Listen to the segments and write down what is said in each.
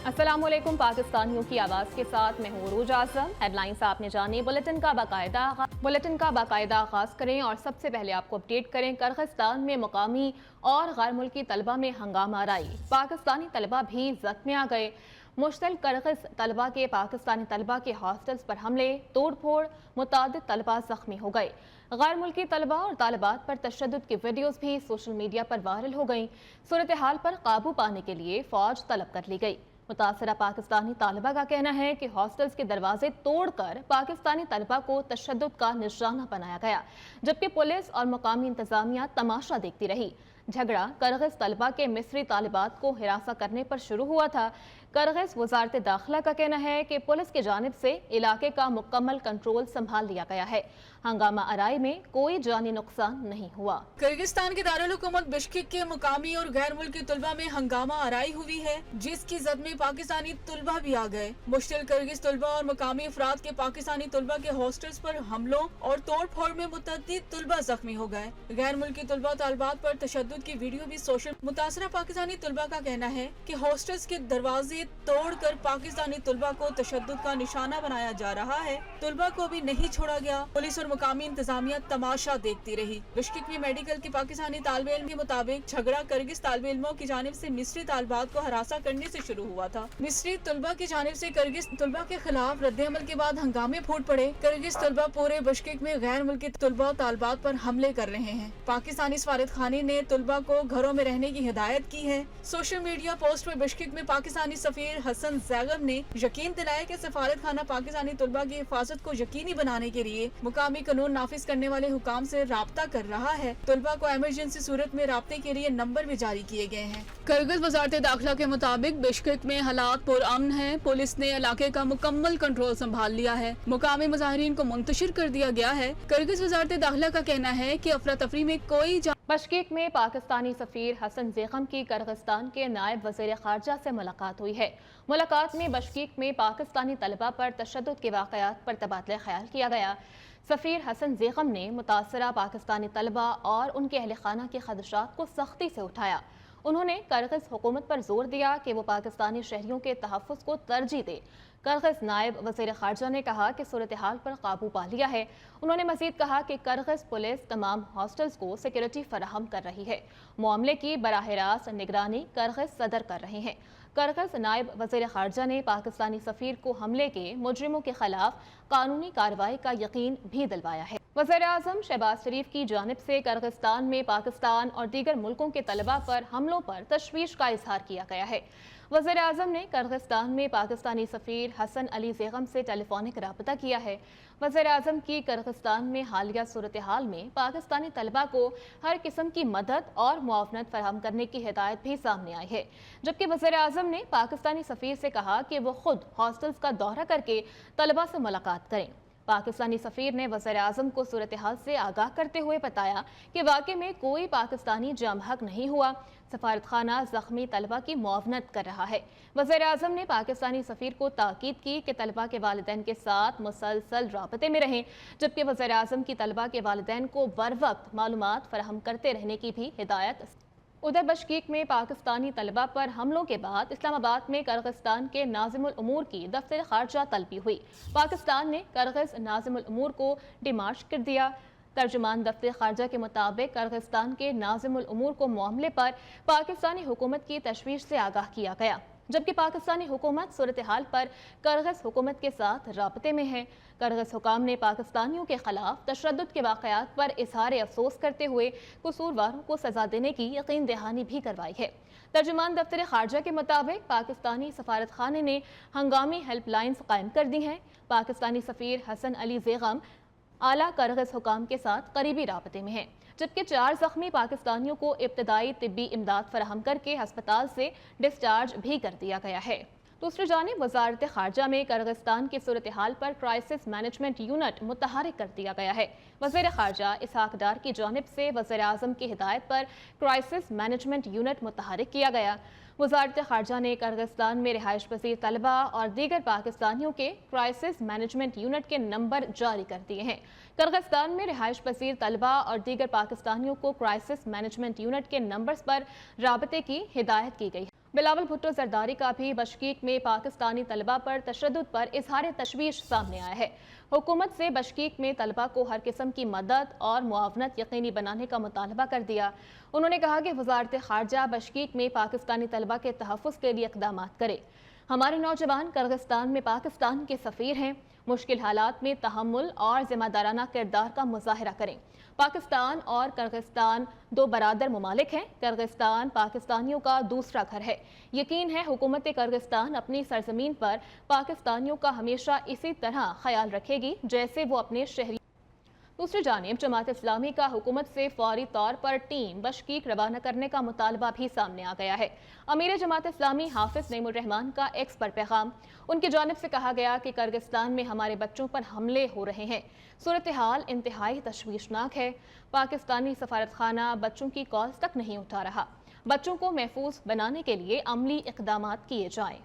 अस्सलाम वालेकुम। पाकिस्तानियों की आवाज़ के साथ मैं हूँ उरूज आज़म। हेडलाइंस आपने जानी, बुलेटिन का बाकायदा आगाज़ करें और सबसे पहले आपको अपडेट करें। किर्गिस्तान में मुकामी और गैर मुल्की तलबा में हंगामा आराई, पाकिस्तानी तलबा भी जख्मी आ गए। मुश्तिल किर्गिज़ तलबा के पाकिस्तानी तलबा के हॉस्टल्स पर हमले, तोड़ फोड़, मुतादिद तलबा जख्मी हो गए। गैर मुल्की तलबा और तालिबात पर तशद्दुद की वीडियोज़ भी सोशल मीडिया पर वायरल हो गई। सूरत हाल पर काबू पाने के लिए फ़ौज तलब कर ली गई। मुतासरा पाकिस्तानी तालिबा का कहना है कि हॉस्टल्स के दरवाजे तोड़कर पाकिस्तानी तलबा को तशद्दुद का निशाना बनाया गया, जबकि पुलिस और मुकामी इंतजामिया तमाशा देखती रही। झगड़ा किर्गिज़ तलबा के मिस्री तालिबात को हिरासा करने पर शुरू हुआ था। किर्गिज़ वज़ारत दाखिला का कहना है कि पुलिस की जानिब से इलाके का मुकम्मल कंट्रोल संभाल लिया गया है। हंगामा आराई में कोई जानी नुकसान नहीं हुआ। किर्गिस्तान के दारुल हुकूमत बिश्केक के मुकामी और गैर मुल्की तुलबा में हंगामा आराई हुई है, जिसकी जद में पाकिस्तानी तुलबा भी आ गए। मुश्तिल किर्गिज़ तुलबा और मुकामी अफराद के पाकिस्तानी तुलबा के हॉस्टल्स पर हमलों और तोड़ फोड़ में मुतअद्दिद तुलबा जख्मी हो गए। गैर मुल्की तुलबा तालिबात पर तशद्दुद की वीडियो भी सोशल। मुतासरा पाकिस्तानी तुलबा का कहना है कि हॉस्टल्स के दरवाजे तोड़कर पाकिस्तानी तुलबा को तशद्दुद का निशाना बनाया जा रहा है। तुलबा को भी नहीं छोड़ा गया। पुलिस और मुकामी इंतजामिया तमाशा देखती रही। बिश्केक में मेडिकल के पाकिस्तानी तालिब इल्म के मुताबिक झगड़ा किर्गिज़ तालिब इल्मों की जानिब से मिस्री तालिबात को हरासा करने से शुरू हुआ था। मिस्री तुलबा की जानिब से किर्गिज़ तुलबा के खिलाफ रद्द-ए-अमल के बाद हंगामे फूट पड़े। किर्गिज़ तुलबा पूरे बिश्केक में गैर मुल्की तुलबा तालिबात पर हमले कर रहे हैं। पाकिस्तानी सफारत खाने ने तुलबा को घरों में रहने की हिदायत की है। सोशल मीडिया पोस्ट में बिश्केक में पाकिस्तानी सफीर हसन जैगम ने यकीन दिलाया कि सफारत खाना पाकिस्तानी तुलबा की हिफाजत को यकीनी बनाने के लिए मुकामी कानून नाफिज करने वाले हुकाम से राब्ता कर रहा है। तुलबा को इमरजेंसी सूरत में राब्ते के लिए नंबर भी जारी किए गए हैं। किर्गिज़ वज़ारत दाखिला के मुताबिक बिश्केक में हालात पुरअमन है। पुलिस ने इलाके का मुकम्मल कंट्रोल संभाल लिया है। मुकामी मुजाहिरीन को मुंतशिर कर दिया गया है। किर्गिज़ वज़ारत दाखिला का कहना है कि अफरा तफरी में कोई बिश्केक में पाकिस्तानी सफीर हसन ज़ैगम की किर्गिस्तान के नायब वज़ीर ख़ारजा से मुलाकात हुई है। मुलाकात में बिश्केक में पाकिस्तानी तलबा पर तशद्दुद के वाक़यात पर तबादला ख्याल किया गया। सफीर हसन ज़ैगम ने मुतासरा पाकिस्तानी तलबा और उनके अहल खाना के खदशात को सख्ती से उठाया। उन्होंने किर्गिज़ हुकूमत पर जोर दिया कि वो पाकिस्तानी शहरियों के तहफ़्फ़ुज़ को तरजीह दे। किर्गिज़ नायब वज़ीर ख़ारजा ने कहा कि सूरत हाल पर काबू पा लिया है। उन्होंने मज़ीद कहा कि किर्गिज़ पुलिस तमाम हॉस्टल्स को सिक्योरिटी फराहम कर रही है। मामले की बराह रास्त निगरानी किर्गिज़ सदर कर रहे हैं। किर्गिज़ नायब वज़ीर ख़ारजा ने पाकिस्तानी सफ़ीर को हमले के मुजरिमों के खिलाफ कानूनी कार्रवाई का यकीन भी दिलवाया है। वज़ीर आज़म शहबाज शरीफ की जानिब से किर्गिस्तान में पाकिस्तान और दीगर मुल्कों के तलबा पर हमलों पर तशवीश का इजहार किया गया है। वज़ीर आज़म ने किर्गिस्तान में पाकिस्तानी सफ़ीर हसन अली ज़ैगम से टेलीफोनिक राब्ता किया है। वज़ीर आज़म की किर्गिस्तान में हालिया सूरत हाल में पाकिस्तानी तलबा को हर किस्म की मदद और मुआवनत फराहम करने की हिदायत भी सामने आई है, जबकि वज़ीर आज़म ने पाकिस्तानी सफ़ीर से कहा कि वो खुद हॉस्टल्स का दौरा करके तलबा से मुलाकात करें। पाकिस्तानी सफ़ीर ने वज़ीर आज़म को सूरत हाल से आगाह करते हुए बताया कि वाक़े में कोई पाकिस्तानी जाम हक नहीं हुआ। सफारत खाना ज़ख्मी तलबा की मुआवनत कर रहा है। वज़ीर आज़म ने पाकिस्तानी सफ़ीर को ताकीद की कि तलबा के वालिदैन के साथ मुसलसल राबते में रहें, जबकि वज़ीर आज़म की तलबा के वालिदैन को बर वक्त मालूमात फराहम करते रहने की भी हिदायत। उधर बिश्केक में पाकिस्तानी तलबा पर हमलों के बाद इस्लामाबाद में किर्गिस्तान के नाज़िमुल उमूर की दफ्तर ख़ारजा तलबी हुई। पाकिस्तान ने किर्गिज़ नाज़िमुल उमूर को डिमार्च कर दिया। तर्जुमान दफ्तर ख़ारजा के मुताबिक किर्गिस्तान के नाज़िमुल उमूर को मामले पर पाकिस्तानी हुकूमत की तशवीश से आगाह किया गया, जबकि पाकिस्तानी हुकूमत सूरत हाल पर किर्गिज़ हुकूमत के साथ राब्ते में है। किर्गिज़ हुकाम ने पाकिस्तानियों के खिलाफ तशद्दुद के वाक़यात पर इज़हार अफसोस करते हुए कसूरवारों को सज़ा देने की यकीन दहानी भी करवाई है। तर्जुमान दफ्तर ख़ारजा के मुताबिक पाकिस्तानी सफारत खाने ने हंगामी हेल्पलाइंस कायम कर दी हैं। पाकिस्तानी सफ़ीर हसन अली ज़ैगम आला किर्गिज़ हुकाम के साथ करीबी राबते में हैं, जबकि 4 ज़ख्मी पाकिस्तानियों को इब्तदाई तिब्बी इमदाद फराहम करके अस्पताल से डिस्चार्ज भी कर दिया गया है। दूसरी जानिब वज़ारत ख़ारजा में किर्गिस्तान की सूरत हाल पर क्राइसिस मैनेजमेंट यूनिट मुतहरिक कर दिया गया है। वज़ीर ख़ारजा इसहाक डार की जानिब से वज़ीर आज़म की हिदायत पर क्राइसिस मैनेजमेंट यूनिट मुतहरिक किया गया। वज़ारत ख़ारजा ने किर्गिस्तान में रिहाइश पज़ीर तलबा और दीगर पाकिस्तानियों के क्राइसिस मैनेजमेंट यूनिट के नंबर जारी कर दिए हैं। किर्गिस्तान में रिहाइश पज़ीर तलबा और दीगर पाकिस्तानियों को क्राइसिस मैनेजमेंट यूनिट के नंबर्स पर राबते की हिदायत की गई। बिलावल भुट्टो जरदारी का भी बशकीक में पाकिस्तानी तलबा पर तशद्दुद पर इजहार तशवीश सामने आया है। हुकूमत से बशकीक में तलबा को हर किस्म की मदद और मुआवनत यकीनी बनाने का मुतालबा कर दिया। उन्होंने कहा कि वजारत खारजा बशकीक में पाकिस्तानी तलबा के तहफ़्फ़ुज़ के लिए इक़दाम करे। हमारे नौजवान किर्गिस्तान में पाकिस्तान के सफ़ीर हैं, मुश्किल हालात में तहम्मुल और ज़िम्मेदाराना किरदार का मुज़ाहरा करें। पाकिस्तान और किर्गिस्तान दो बरादर ममालिक हैं। किर्गिस्तान पाकिस्तानियों का दूसरा घर है। यकीन है हुकूमत किर्गिस्तान अपनी सरजमीन पर पाकिस्तानियों का हमेशा इसी तरह ख्याल रखेगी जैसे वो अपने शहरी। दूसरी जानिब जमात इस्लामी का हुकूमत से फौरी तौर पर टीम बशकीक रवाना करने का मुतालबा भी सामने आ गया है। अमीर जमात इस्लामी हाफिज नईमुर रहमान का एक्स पर पैगाम। उनकी जानिब से कहा गया कि किर्गिस्तान में हमारे बच्चों पर हमले हो रहे हैं। सूरत हाल इंतहाई तशवीशनाक है। पाकिस्तानी सफारत खाना बच्चों की कॉल्स तक नहीं उठा रहा। बच्चों को महफूज बनाने के लिए अमली इक़दामात किए जाएं।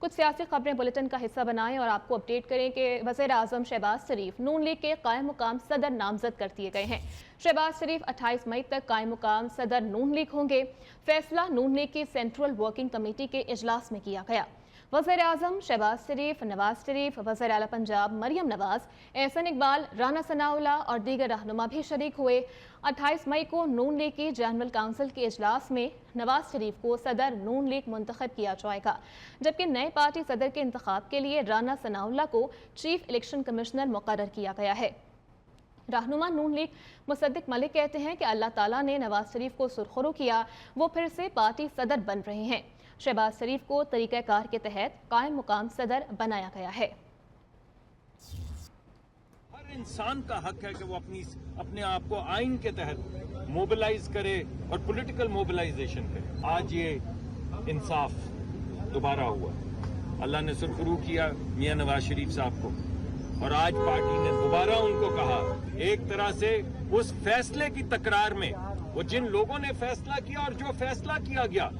कुछ सियासी खबरें बुलेटिन का हिस्सा बनाएं और आपको अपडेट करें कि वज़ीर आज़म शहबाज शरीफ नून लीग के कायम मुकाम सदर नामजद कर दिए गए हैं। शहबाज शरीफ 28 मई तक कायम मुकाम सदर नून लीग होंगे। फैसला नून लीग की सेंट्रल वर्किंग कमेटी के इजलास में किया गया। वज़ीर आज़म शहबाज शरीफ, नवाज शरीफ, वज़ीर आला पंजाब मरियम नवाज, एहसन इकबाल, राना सनाउल्लाह और दीगर रहनुमा भी शरीक हुए। 28 मई को नून लीग की जनरल काउंसिल के इजलास में नवाज शरीफ को सदर नून लीग मुंतखब किया जाएगा, जबकि नए पार्टी सदर के इंतखाब के लिए राना सनाउल्लाह को चीफ इलेक्शन कमिश्नर मुकर्रर किया गया है। रहनुमा नून लीग मुसद्दिक मलिक कहते हैं कि अल्लाह ताला ने नवाज शरीफ को सुरखरू किया, वो फिर से पार्टी सदर बन रहे हैं। शहबाज शरीफ को तरीक़ाकार के तहत कायम मुकाम सदर बनाया गया है। हर इंसान का हक है कि वो अपने आप को आइन के तहत मोबिलाइज करे और पॉलिटिकल मोबिलाइजेशन करे। आज ये इंसाफ दोबारा हुआ, अल्लाह ने सुरखरू किया मियां नवाज शरीफ साहब को, और आज पार्टी ने दोबारा उनको कहा, एक तरह से उस फैसले की तकरार में वो जिन लोगों ने फैसला किया और जो फैसला किया गया,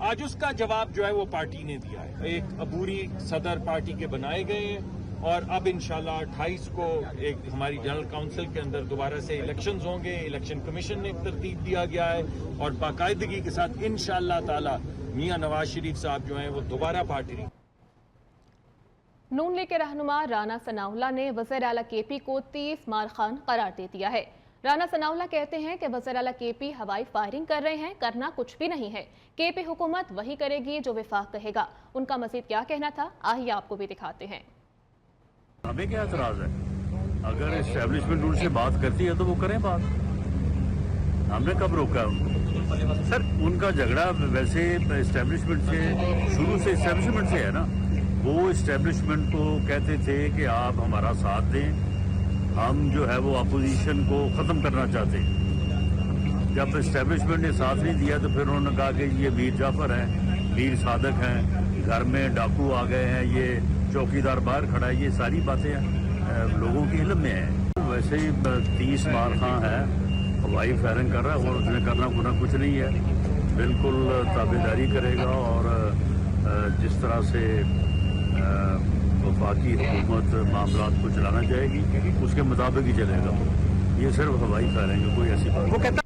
आज उसका जवाब जो है वो पार्टी ने दिया है। एक अबूरी सदर पार्टी के बनाए गए हैं और अब इंशाल्लाह 28 को एक हमारी जनरल काउंसिल के अंदर दोबारा से इलेक्शंस होंगे। इलेक्शन कमीशन ने तरतीब दिया गया है और बाकायदगी के साथ इंशाल्लाह ताला मियां नवाज शरीफ साहब जो हैं वो दोबारा पार्टी। नून लीग के रहनुमा राना सनाउल्लाह ने वज़ीर आला केपी को 30 मार खान करार दे दिया है। राना सनाउल्लाह कहते हैं कि वज़ीर आला केपी हवाई फायरिंग कर रहे हैं, करना कुछ भी नहीं है। केपी हुकूमत वही करेगी जो विफाक कहेगा। उनका मज़ीद क्या कहना था, आइए आपको भी दिखाते हैं। हमें क्या एतराज है, अगर एस्टेब्लिशमेंट उनसे बात करती है तो वो करें बात, हमने कब रोका उनको? सर उनका झगड़ा वैसे एस्टेब्लिशमेंट से, शुरू से एस्टेब्लिशमेंट से है ना। वो एस्टेब्लिशमेंट को कहते थे कि आप हमारा साथ दें, हम जो है वो अपोजिशन को ख़त्म करना चाहते हैं। जब एस्टेब्लिशमेंट ने साथ नहीं दिया तो फिर उन्होंने कहा कि ये मीर जाफर हैं, मीर सादक हैं, घर में डाकू आ गए हैं, ये चौकीदार बाहर खड़ा है, ये सारी बातें लोगों के इल्म में हैं। वैसे ही 30 मार खां है, हवाई फायरिंग कर रहा है और उसमें करना गुना कुछ नहीं है, बिल्कुल ताबेदारी करेगा और जिस तरह से वफाकी हुकूमत मामलात को चलाना चाहेगी उसके मुताबिक ही चलेगा। ये सिर्फ हवाई फायरिंग है, कोई ऐसी बात नहीं।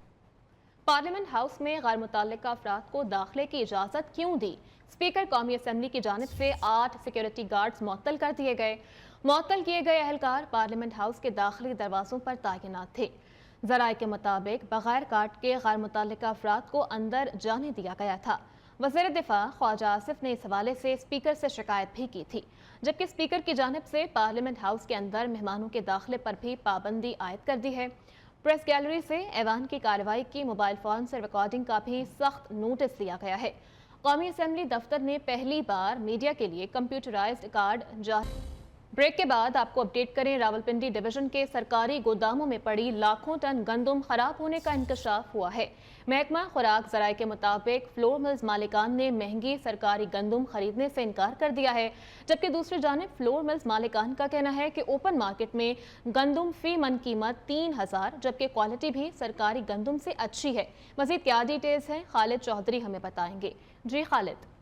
पार्लियामेंट हाउस में गैर मुतल्लिका अफराद को दाखिले की इजाज़त क्यों दी? स्पीकर कौमी असम्बली की जानिब से 8 सिक्योरिटी गार्ड्स मुअत्तल कर दिए गए। मुअत्तल किए गए एहलकार पार्लियामेंट हाउस के दाखिली दरवाज़ों पर तैनात थे। ज़राए के मुताबिक बगैर कार्ड के गैर मुतल्लिका अफराद को अंदर जाने दिया गया था। वज़ीर दिफा ख्वाजा आसिफ ने इस हवाले से स्पीकर से शिकायत भी की थी, जबकि स्पीकर की जानिब से पार्लियामेंट हाउस के अंदर मेहमानों के दाखिले पर भी पाबंदी आयद कर दी है। प्रेस गैलरी से ऐवान की कार्रवाई की मोबाइल फ़ोन से रिकॉर्डिंग का भी सख्त नोटिस दिया गया है। कौमी असम्बली दफ्तर ने पहली बार मीडिया के लिए कंप्यूटराइज्ड कार्ड जारी। ब्रेक के बाद आपको अपडेट करें, रावलपिंडी डिवीजन के सरकारी गोदामों में पड़ी लाखों टन गंदम खराब होने का इंकशाफ हुआ है। महकमा खुराक ज़राए के मुताबिक फ्लोर मिल्स मालिकान ने महंगी सरकारी गंदम खरीदने से इनकार कर दिया है, जबकि दूसरी जानिब फ्लोर मिल्स मालिकान का कहना है कि ओपन मार्केट में गंदम फी मन कीमत 3000, जबकि क्वालिटी भी सरकारी गंदम से अच्छी है। मज़ीद क्या डिटेल्स हैं, खालिद चौधरी हमें बताएंगे। जी खालिद।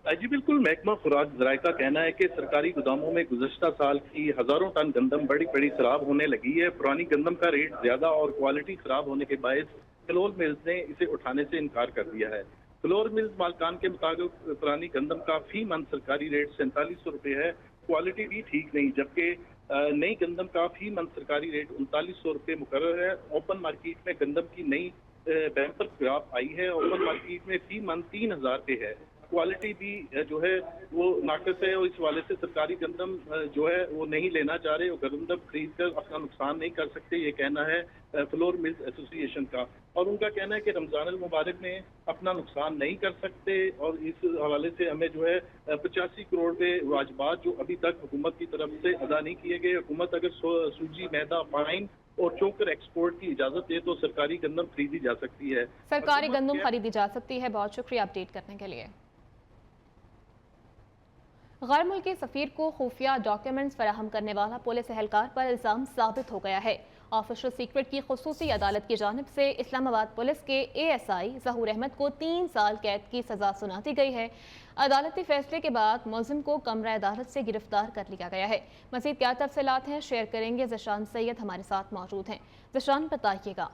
जी बिल्कुल, महकमा खुराक ज़राए का कहना है कि सरकारी गोदामों में गुज़श्ता साल की हज़ारों टन गंदम बड़ी खराब होने लगी है। पुरानी गंदम का रेट ज़्यादा और क्वालिटी खराब होने के बायस फ्लोर मिल्स ने इसे उठाने से इनकार कर दिया है। فلور ملز مالکان کے مطابق پرانی گندم کا فی من سرکاری ریٹ 4700 روپے ہے، کوالٹی بھی ٹھیک نہیں، جبکہ نئی گندم کا فی من سرکاری ریٹ 3900 روپے مقرر ہے۔ اوپن مارکیٹ میں گندم کی نئی بیمپر کراپ آئی ہے، اوپن مارکیٹ میں فی من 3000 پہ ہے، کوالٹی بھی جو ہے وہ ناقص ہے، اور اس حوالے سے سرکاری گندم جو ہے وہ نہیں لینا چاہ رہے، اور گندم خرید کر اپنا نقصان نہیں کر سکتے، یہ کہنا ہے فلور ملز ایسوسی ایشن کا، اور ان کا کہنا ہے کہ رمضان المبارک میں اپنا نقصان نہیں کر سکتے، اور اس حوالے سے ہمیں جو ہے 85 کروڑ کے واجبات جو ابھی تک حکومت کی طرف سے ادا نہیں کیے گئے، حکومت اگر سوجی، میدا، پائن اور چوکر ایکسپورٹ کی اجازت دے تو سرکاری گندم خریدی جا سکتی ہے۔ سرکاری گندم خریدی جا سکتی ہے۔ بہت شکریہ اپڈیٹ کرنے کے لیے۔ غیر ملکی سفیر کو خفیہ ڈاکیومنٹس فراہم کرنے والا پولیس اہلکار پر الزام ثابت ہو گیا ہے۔ آفیشل سیکرٹ کی خصوصی عدالت کی جانب سے اسلام آباد پولیس کے ASI ظہور احمد کو 3 سال قید کی سزا سنا دی گئی ہے۔ عدالتی فیصلے کے بعد ملزم کو کمرہ عدالت سے گرفتار کر لیا گیا ہے۔ مزید کیا تفصیلات ہیں شیئر کریں گے ذیشان سید، ہمارے ساتھ موجود ہیں۔ ذیشان بتائیے گا۔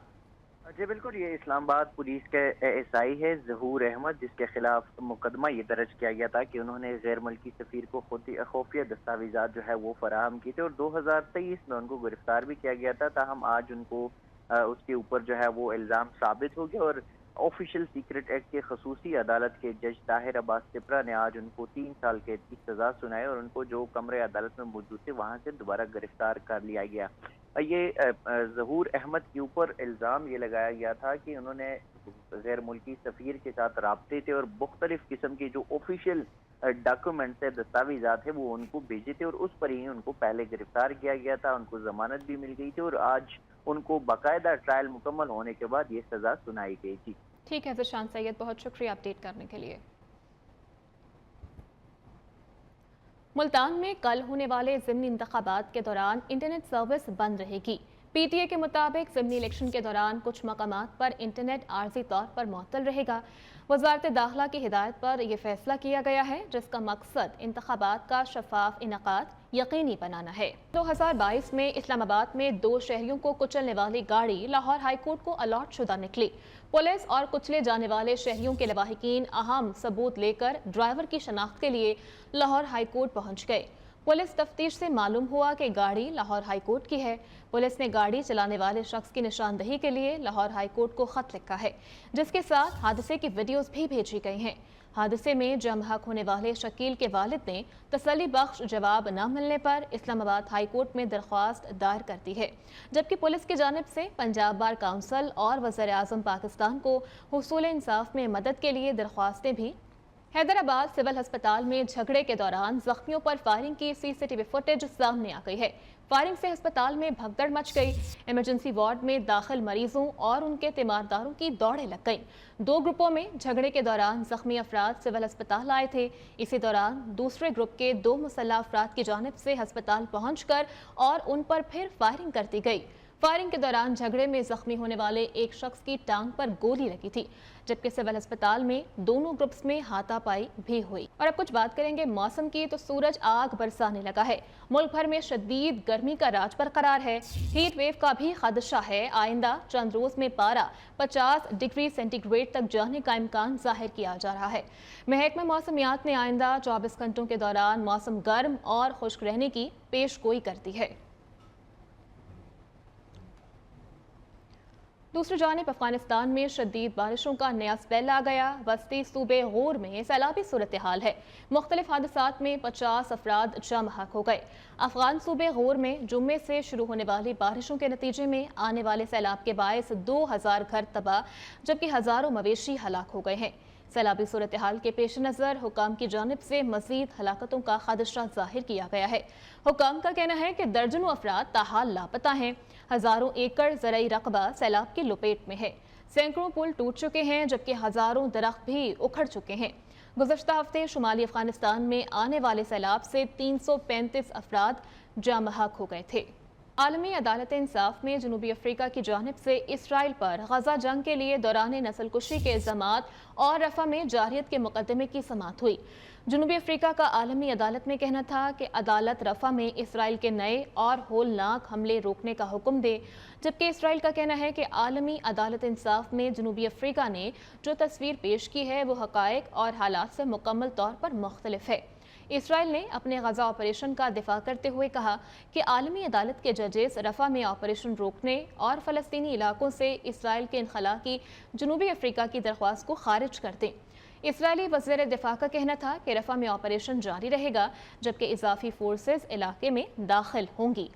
جی بالکل، یہ اسلام آباد پولیس کے ASI ہے ظہور احمد، جس کے خلاف مقدمہ یہ درج کیا گیا تھا کہ انہوں نے غیر ملکی سفیر کو خفیہ دستاویزات جو ہے وہ فراہم کی تھے، اور 2023 میں ان کو گرفتار بھی کیا گیا تھا، تاہم آج ان کو اس کے اوپر جو ہے وہ الزام ثابت ہو گیا، اور آفیشل سیکرٹ ایکٹ کے خصوصی عدالت کے جج طاہر عباس سپرا نے آج ان کو 3 سال قید کی سزا سنائی، اور ان کو جو کمرے عدالت میں موجود تھے وہاں سے دوبارہ گرفتار کر لیا گیا۔ یہ ظہور احمد کے اوپر الزام یہ لگایا گیا تھا کہ انہوں نے غیر ملکی سفیر کے ساتھ رابطے تھے اور مختلف قسم کے جو آفیشیل ڈاکومنٹس ہے، دستاویزات ہیں، وہ ان کو بھیجے تھے، اور اس پر ہی ان کو پہلے گرفتار کیا گیا تھا، ان کو ضمانت بھی مل گئی تھی، اور آج ان کو باقاعدہ ٹرائل مکمل ہونے کے بعد یہ سزا سنائی گئی تھی۔ ٹھیک ہے ذیشان سید، بہت شکریہ اپڈیٹ کرنے کے لیے۔ ملتان میں کل ہونے والے ضمنی انتخابات کے دوران انٹرنیٹ سروس بند رہے گی۔ PTA کے مطابق ضمنی الیکشن کے دوران کچھ مقامات پر انٹرنیٹ عارضی طور پر معطل رہے گا۔ وزارت داخلہ کی ہدایت پر یہ فیصلہ کیا گیا ہے، جس کا مقصد انتخابات کا شفاف انعقاد یقینی بنانا ہے۔ 2022 میں اسلام آباد میں 2 شہریوں کو کچلنے والی گاڑی لاہور ہائی کورٹ کو الاٹ شدہ نکلی۔ پولیس اور کچلے جانے والے شہریوں کے لواحقین اہم ثبوت لے کر ڈرائیور کی شناخت کے لیے لاہور ہائی کورٹ پہنچ گئے۔ پولیس تفتیش سے معلوم ہوا کہ گاڑی لاہور ہائی کورٹ کی ہے۔ پولیس نے گاڑی چلانے والے شخص کی نشاندہی کے لیے لاہور ہائی کورٹ کو خط لکھا ہے، جس کے ساتھ حادثے کی ویڈیوز بھی بھیجی گئی ہیں۔ حادثے میں جم حق ہونے والے شکیل کے والد نے تسلی بخش جواب نہ ملنے پر اسلام آباد ہائی کورٹ میں درخواست دائر کر دی ہے، جبکہ پولیس کی جانب سے پنجاب بار کونسل اور وزیر اعظم پاکستان کو حصول انصاف میں مدد کے لیے درخواستیں بھی۔ حیدرآباد سول ہسپتال میں جھگڑے کے دوران زخمیوں پر فائرنگ کی CCTV فوٹیج سامنے آ گئی ہے۔ فائرنگ سے ہسپتال میں بھگدڑ مچ گئی۔ ایمرجنسی وارڈ میں داخل مریضوں اور ان کے تیمارداروں کی دوڑیں لگ گئیں۔ 2 گروپوں میں جھگڑے کے دوران زخمی افراد سول ہسپتال آئے تھے۔ اسی دوران دوسرے گروپ کے 2 مسلح افراد کی جانب سے ہسپتال پہنچ کر اور ان پر پھر فائرنگ کر دی گئی۔ فائرنگ کے دوران جھگڑے میں زخمی ہونے والے ایک شخص کی ٹانگ پر گولی لگی تھی، جبکہ سول ہسپتال میں دونوں گروپس میں ہاتھا پائی بھی ہوئی۔ اور اب کچھ بات کریں گے موسم کی، تو سورج آگ برسانے لگا ہے۔ ملک بھر میں شدید گرمی کا راج برقرار ہے۔ ہیٹ ویو کا بھی خدشہ ہے۔ آئندہ چند روز میں پارہ 50 ڈگری سینٹی گریڈ تک جانے کا امکان ظاہر کیا جا رہا ہے۔ محکمہ موسمیات نے آئندہ 24 گھنٹوں کے دوران موسم گرم اور خشک رہنے کی پیش گوئی کر دی ہے۔ دوسری جانب افغانستان میں شدید بارشوں کا نیا سپیل آ گیا۔ وسطی صوبے غور میں سیلابی صورتحال ہے۔ مختلف حادثات میں 50 افراد جم حق ہو گئے۔ افغان صوبے غور میں جمعے سے شروع ہونے والی بارشوں کے نتیجے میں آنے والے سیلاب کے باعث 2000 گھر تباہ، جبکہ ہزاروں مویشی ہلاک ہو گئے ہیں۔ سیلابی صورتحال کے پیش نظر حکام کی جانب سے مزید ہلاکتوں کا خدشہ ظاہر کیا گیا ہے۔ حکام کا کہنا ہے کہ درجنوں افراد تاحال لاپتہ ہیں۔ ہزاروں ایکڑ زرعی رقبہ سیلاب کی لپیٹ میں ہے۔ سینکڑوں پل ٹوٹ چکے ہیں، جبکہ ہزاروں درخت بھی اکھڑ چکے ہیں۔ گزشتہ ہفتے شمالی افغانستان میں آنے والے سیلاب سے 335 افراد جاں بحق ہو گئے تھے۔ عالمی عدالت انصاف میں جنوبی افریقہ کی جانب سے اسرائیل پر غزہ جنگ کے لیے دوران نسل کشی کے الزامات اور رفح میں جارحیت کے مقدمے کی سماعت ہوئی۔ جنوبی افریقہ کا عالمی عدالت میں کہنا تھا کہ عدالت رفح میں اسرائیل کے نئے اور ہولناک حملے روکنے کا حکم دے، جبکہ اسرائیل کا کہنا ہے کہ عالمی عدالت انصاف میں جنوبی افریقہ نے جو تصویر پیش کی ہے وہ حقائق اور حالات سے مکمل طور پر مختلف ہے۔ اسرائیل نے اپنے غزہ آپریشن کا دفاع کرتے ہوئے کہا کہ عالمی عدالت کے ججز رفح میں آپریشن روکنے اور فلسطینی علاقوں سے اسرائیل کے انخلاء کی جنوبی افریقہ کی درخواست کو خارج کر دیں۔ اسرائیلی وزیر دفاع کا کہنا تھا کہ رفح میں آپریشن جاری رہے گا جبکہ اضافی فورسز علاقے میں داخل ہوں گی۔